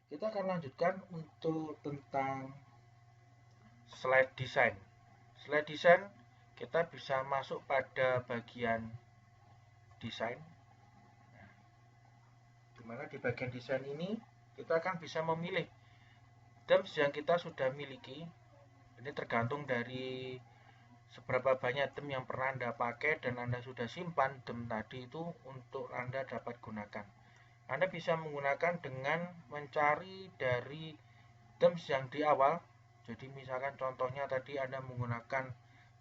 Kita akan lanjutkan untuk tentang slide design. Slide design kita bisa masuk pada bagian desain. Dimana di bagian desain ini kita akan bisa memilih themes yang kita sudah miliki. Ini tergantung dari seberapa banyak theme yang pernah Anda pakai dan Anda sudah simpan theme tadi itu untuk Anda dapat gunakan. Anda bisa menggunakan dengan mencari dari themes yang di awal. Jadi misalkan contohnya tadi Anda menggunakan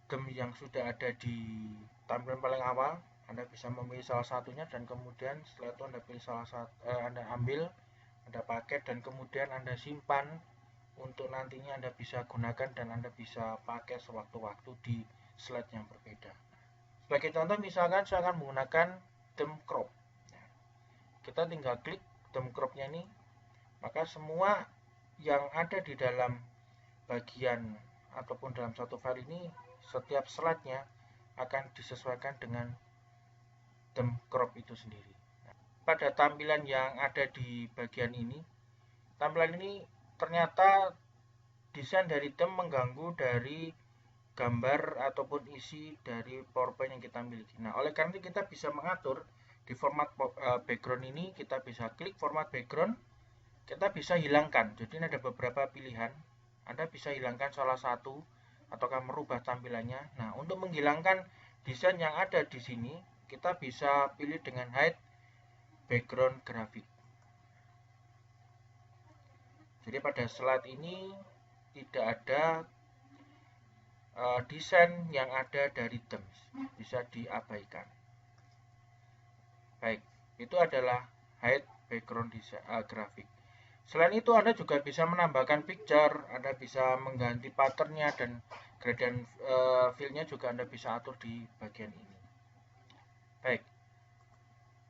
theme yang sudah ada di tampilan paling awal, Anda bisa memilih salah satunya dan kemudian setelah itu Anda pilih Anda ambil, Anda pakai dan kemudian Anda simpan untuk nantinya Anda bisa gunakan dan Anda bisa pakai sewaktu-waktu di slide yang berbeda. Sebagai contoh misalkan saya akan menggunakan theme crop. Kita tinggal klik theme cropnya ini, maka semua yang ada di dalam bagian ataupun dalam satu file ini, setiap slide-nya akan disesuaikan dengan theme crop itu sendiri. Pada tampilan yang ada di bagian ini, tampilan ini ternyata desain dari theme mengganggu dari gambar ataupun isi dari PowerPoint yang kita miliki. Nah, oleh karena itu kita bisa mengatur di format background ini, kita bisa klik format background, kita bisa hilangkan. Jadi ini ada beberapa pilihan. Anda bisa hilangkan salah satu ataukah merubah tampilannya. Nah, untuk menghilangkan desain yang ada di sini, kita bisa pilih dengan hide background grafik. Jadi pada slide ini tidak ada desain yang ada dari themes, bisa diabaikan. Baik, itu adalah hide background grafik. Selain itu Anda juga bisa menambahkan picture, Anda bisa mengganti patternnya dan gradient fill-nya juga Anda bisa atur di bagian ini. Baik,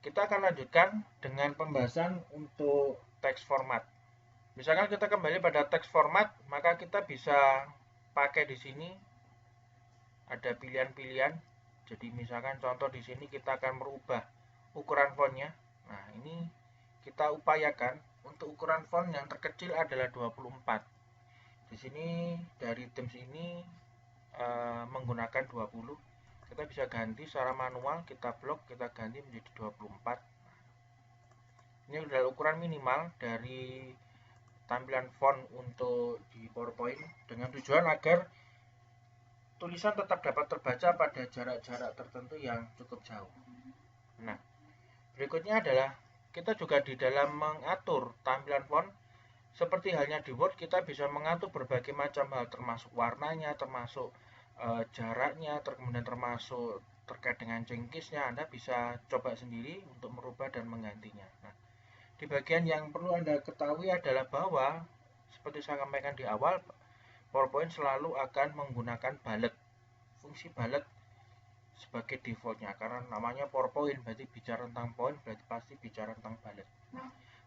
kita akan lanjutkan dengan pembahasan untuk text format. Misalkan kita kembali pada text format, maka kita bisa pakai di sini ada pilihan-pilihan. Jadi misalkan contoh di sini kita akan merubah ukuran fontnya. Nah, ini kita upayakan untuk ukuran font yang terkecil adalah 24. Di sini dari themes ini menggunakan 20. Kita bisa ganti secara manual, kita blok, kita ganti menjadi 24. Ini adalah ukuran minimal dari tampilan font untuk di PowerPoint dengan tujuan agar tulisan tetap dapat terbaca pada jarak-jarak tertentu yang cukup jauh. Nah, berikutnya adalah kita juga di dalam mengatur tampilan font, seperti halnya di Word, kita bisa mengatur berbagai macam hal, termasuk warnanya, termasuk jaraknya, kemudian termasuk terkait dengan jengkisnya. Anda bisa coba sendiri untuk merubah dan menggantinya. Nah, di bagian yang perlu Anda ketahui adalah bahwa, seperti saya sampaikan di awal, PowerPoint selalu akan menggunakan bullet. Fungsi bullet sebagai defaultnya, karena namanya PowerPoint berarti bicara tentang point, berarti pasti bicara tentang bullet.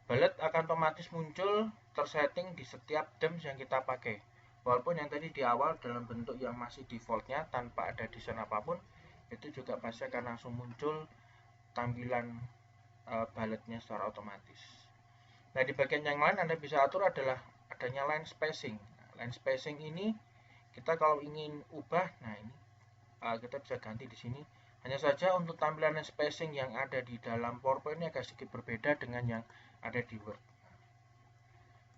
Bullet akan otomatis muncul tersetting di setiap themes yang kita pakai. Walaupun yang tadi di awal dalam bentuk yang masih defaultnya tanpa ada desain apapun, itu juga pasti akan langsung muncul tampilan bulletnya secara otomatis. Nah, di bagian yang lain Anda bisa atur adalah adanya line spacing. Line spacing ini kita kalau ingin ubah, nah ini kita bisa ganti di sini. Hanya saja untuk tampilan spacing yang ada di dalam PowerPoint ini agak sedikit berbeda dengan yang ada di Word.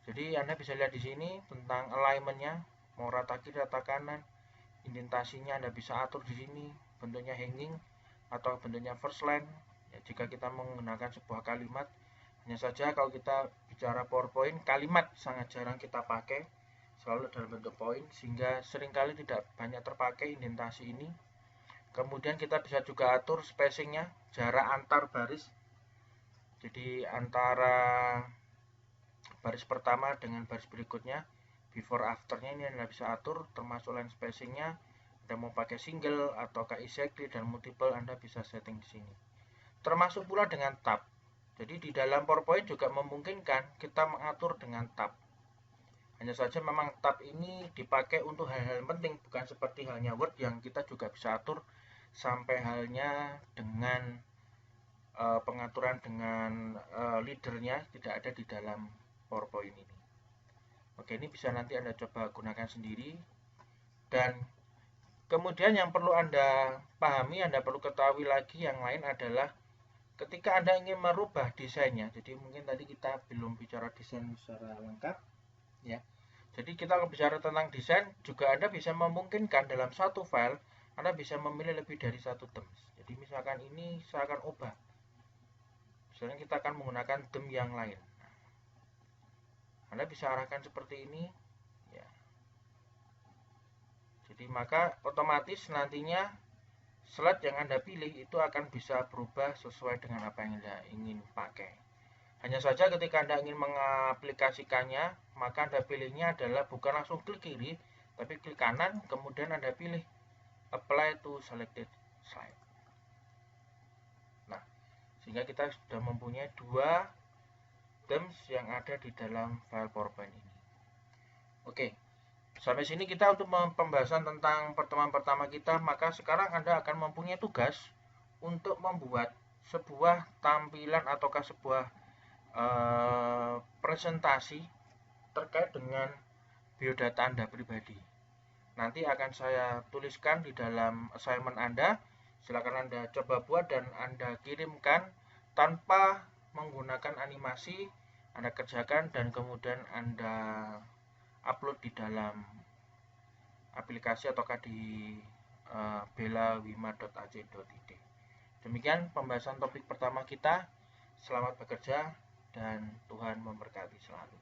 Jadi Anda bisa lihat di sini tentang alignment-nya, mau rata kiri, rata kanan, indentasinya Anda bisa atur di sini, bentuknya hanging atau bentuknya first line. Ya, jika kita menggunakan sebuah kalimat, hanya saja kalau kita bicara PowerPoint, kalimat sangat jarang kita pakai, selalu dalam bentuk point, sehingga seringkali tidak banyak terpakai indentasi ini. Kemudian kita bisa juga atur spacingnya, jarak antar baris. Jadi antara baris pertama dengan baris berikutnya, before afternya ini Anda bisa atur, termasuk line spacingnya. Anda mau pakai single atau exactly dan multiple, Anda bisa setting di sini. Termasuk pula dengan tab. Jadi di dalam PowerPoint juga memungkinkan kita mengatur dengan tab. Hanya saja memang tab ini dipakai untuk hal-hal penting, bukan seperti halnya Word yang kita juga bisa atur sampai halnya dengan pengaturan dengan leadernya tidak ada di dalam PowerPoint ini. Oke, ini bisa nanti Anda coba gunakan sendiri. Dan kemudian yang perlu Anda pahami, Anda perlu ketahui lagi yang lain adalah ketika Anda ingin merubah desainnya. Jadi mungkin tadi kita belum bicara desain secara lengkap, ya. Jadi kita bicara tentang desain, juga Anda bisa memungkinkan dalam satu file Anda bisa memilih lebih dari satu themes. Jadi misalkan ini saya akan ubah. Misalnya kita akan menggunakan theme yang lain. Anda bisa arahkan seperti ini, ya. Jadi maka otomatis nantinya slide yang Anda pilih itu akan bisa berubah sesuai dengan apa yang Anda ingin pakai. Hanya saja ketika Anda ingin mengaplikasikannya, maka Anda pilihnya adalah bukan langsung klik kiri, tapi klik kanan, kemudian Anda pilih apply to selected slide. Nah, sehingga kita sudah mempunyai dua themes yang ada di dalam file PowerPoint ini. Oke. Sampai sini kita untuk pembahasan tentang pertemuan pertama kita, maka sekarang Anda akan mempunyai tugas untuk membuat sebuah tampilan ataukah sebuah presentasi terkait dengan biodata Anda pribadi. Nanti akan saya tuliskan di dalam assignment Anda. Silakan Anda coba buat dan Anda kirimkan tanpa menggunakan animasi. Anda kerjakan dan kemudian Anda upload di dalam aplikasi ataukah di belawima.ac.id. Demikian pembahasan topik pertama kita. Selamat bekerja dan Tuhan memberkati selalu.